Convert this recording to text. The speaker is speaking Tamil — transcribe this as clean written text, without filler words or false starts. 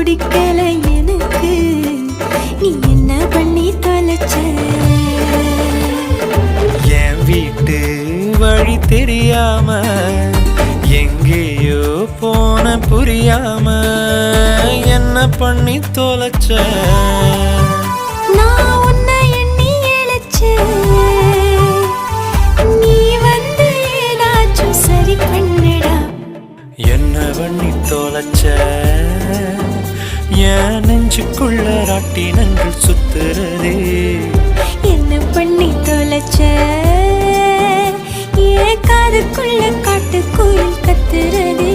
பிடிக்கல எனக்கு, நீ என்ன பண்ணி தொலைச்ச? என் வீட்டு வழி தெரியாம எங்கேயோ போன புரியாம என்ன பண்ணி தொலைச்ச? நான் உன்னை எண்ணி இழைச்சேன், நீ வந்து ஏதாச்சும் சரி பண்ணுடா. என்ன பண்ணி தொலைச்ச? என் நெஞ்சுக்குள்ள ராட்டினங்கள் சுத்துறதே. என்ன பண்ணி தொலைச்ச? ஏன் காதுக்குள்ள காட்டுக்குயில் கத்துறதே.